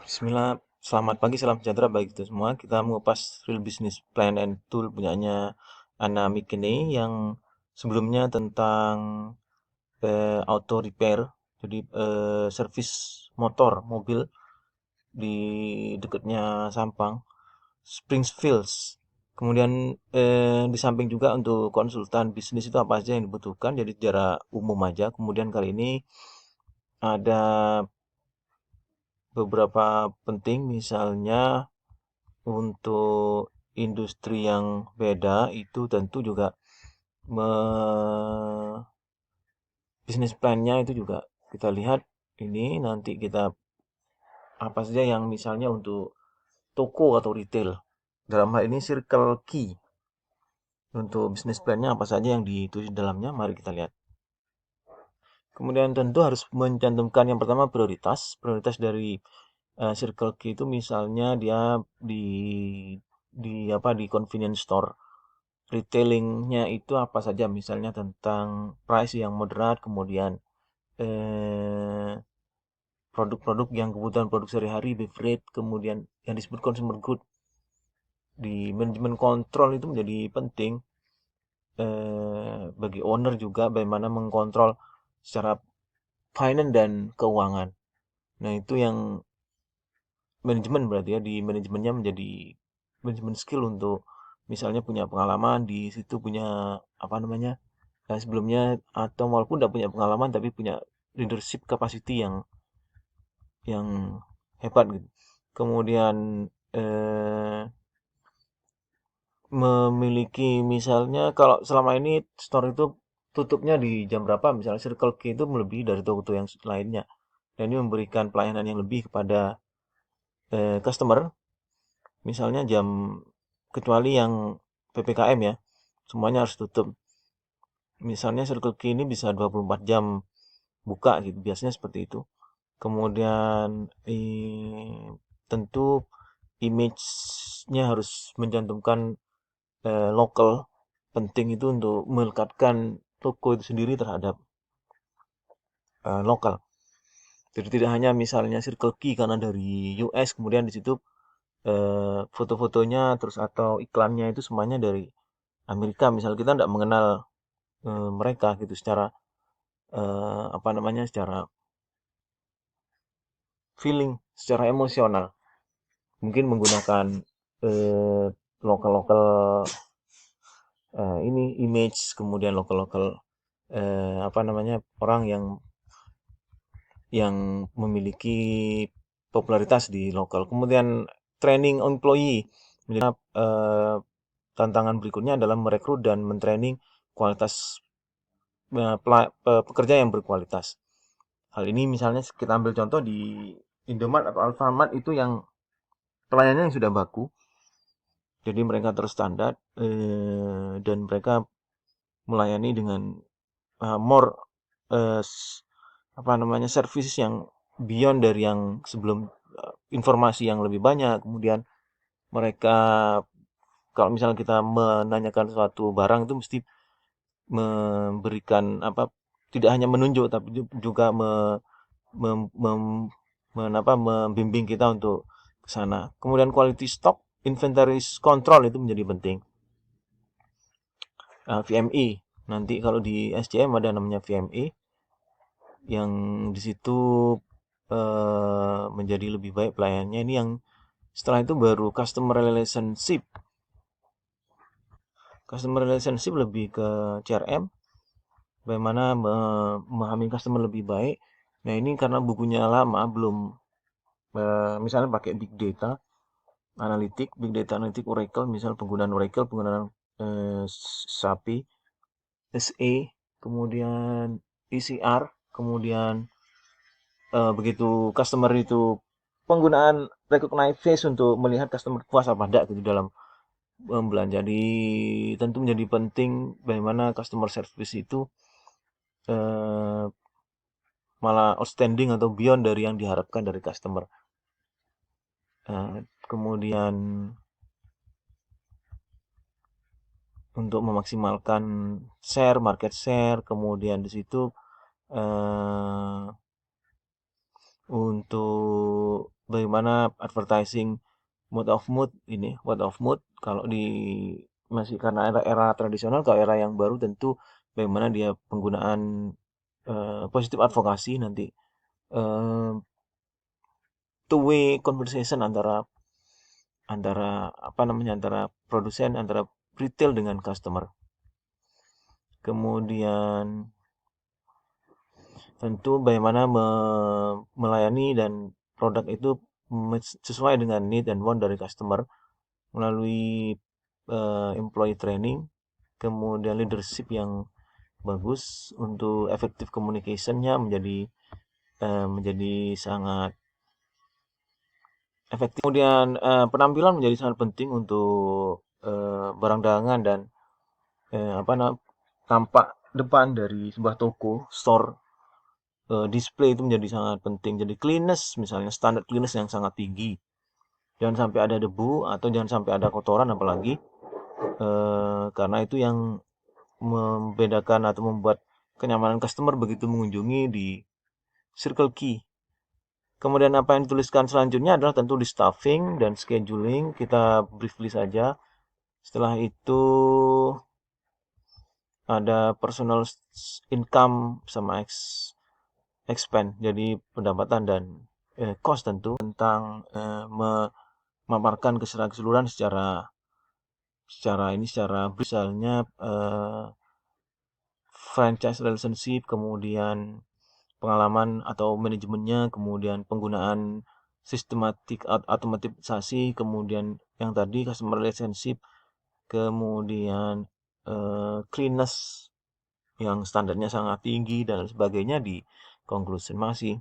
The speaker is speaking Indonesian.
Bismillah, selamat pagi, salam sejahtera bagi kita semua. Kita mengupas Real Business Plan and Tool punyanya Anna Mikini yang sebelumnya tentang auto repair, jadi servis mobil di dekatnya Sampang, Springfields. Kemudian di samping juga untuk konsultan bisnis itu apa saja yang dibutuhkan, jadi secara umum aja. Kemudian kali ini ada beberapa penting, misalnya untuk industri yang beda itu tentu juga bisnis plan-nya itu juga kita lihat ini nanti kita apa saja yang misalnya untuk toko atau retail. Dalam hal ini Circle Key. Untuk bisnis plan-nya apa saja yang ditulis dalamnya, mari kita lihat. Kemudian tentu harus mencantumkan yang pertama prioritas. Prioritas dari Circle Key itu misalnya dia di di convenience store. Retailingnya itu apa saja, misalnya tentang price yang moderat, kemudian eh, produk-produk yang kebutuhan produk sehari-hari, beverage, kemudian yang disebut consumer good. Di manajemen kontrol itu menjadi penting bagi owner juga, bagaimana mengkontrol secara finance dan keuangan. Nah, itu yang manajemen, berarti ya di manajemennya menjadi manajemen skill untuk misalnya punya pengalaman di situ, punya apa namanya, sebelumnya, atau walaupun tidak punya pengalaman tapi punya leadership capacity yang hebat gitu. Kemudian eh, memiliki misalnya kalau selama ini store itu tutupnya di jam berapa, misalnya Circle K itu melebihi dari toko-toko yang lainnya. Dan ini memberikan pelayanan yang lebih kepada customer, misalnya jam kecuali yang PPKM ya, semuanya harus tutup. Misalnya Circle K ini bisa 24 jam buka gitu, biasanya seperti itu. Kemudian tentu image-nya harus mencantumkan lokal, penting itu untuk melekatkan toko itu sendiri terhadap lokal. Jadi tidak hanya misalnya Circle K karena dari US, kemudian di situ foto-fotonya terus atau iklannya itu semuanya dari Amerika. Misal kita tidak mengenal mereka gitu secara apa namanya, secara feeling, secara emosional. Mungkin menggunakan eh, lokal-lokal ini image, kemudian lokal-lokal apa namanya, orang yang memiliki popularitas di lokal. Kemudian training employee, menjadi tantangan berikutnya adalah merekrut dan mentraining kualitas pekerja yang berkualitas. Hal ini misalnya kita ambil contoh di Indomart atau Alfamart itu yang pelayanannya yang sudah baku, jadi mereka terus standar dan mereka melayani dengan more eh, apa namanya, service yang beyond dari yang sebelum, informasi yang lebih banyak. Kemudian mereka kalau misalnya kita menanyakan suatu barang itu mesti memberikan apa, tidak hanya menunjuk tapi juga mem- mem- membimbing kita untuk ke sana. Kemudian quality stock, inventory control itu menjadi penting. VME, nanti kalau di SCM ada namanya VME yang di situ menjadi lebih baik pelayanannya. Ini yang setelah itu baru customer relationship. Customer relationship lebih ke CRM, bagaimana memahami customer lebih baik. Nah, ini karena bukunya lama, belum misalnya pakai big data analitik Oracle, misal penggunaan Oracle, penggunaan SAP, SE, kemudian ECR, kemudian begitu customer itu penggunaan recognize face untuk melihat customer puas apa enggak gitu dalam belanja. Jadi tentu menjadi penting bagaimana customer service itu eh, malah outstanding atau beyond dari yang diharapkan dari customer. Kemudian untuk memaksimalkan market share, kemudian di situ eh, untuk bagaimana advertising word of mood kalau di masih karena era tradisional. Kalau era yang baru tentu bagaimana dia penggunaan positive advocacy nanti, eh, two way conversation antara antara apa namanya antara produsen, antara retail dengan customer. Kemudian tentu bagaimana melayani dan produk itu sesuai dengan need and want dari customer melalui employee training, kemudian leadership yang bagus untuk effective communication-nya menjadi sangat efektif. Kemudian penampilan menjadi sangat penting untuk barang dagangan dan apa tampak depan dari sebuah toko, store, display itu menjadi sangat penting. Jadi cleanliness, misalnya standar cleanliness yang sangat tinggi. Jangan sampai ada debu atau jangan sampai ada kotoran apalagi, karena itu yang membedakan atau membuat kenyamanan customer begitu mengunjungi di Circle Key. Kemudian apa yang dituliskan selanjutnya adalah tentu di staffing dan scheduling. Kita briefly saja. Setelah itu ada personal income sama expense. Jadi pendapatan dan cost tentu tentang memaparkan keseluruhan secara secara misalnya franchise relationship, kemudian pengalaman atau manajemennya, kemudian penggunaan sistematik otomatisasi, kemudian yang tadi customer relationship, kemudian cleanness yang standarnya sangat tinggi dan sebagainya di conclusion. Masih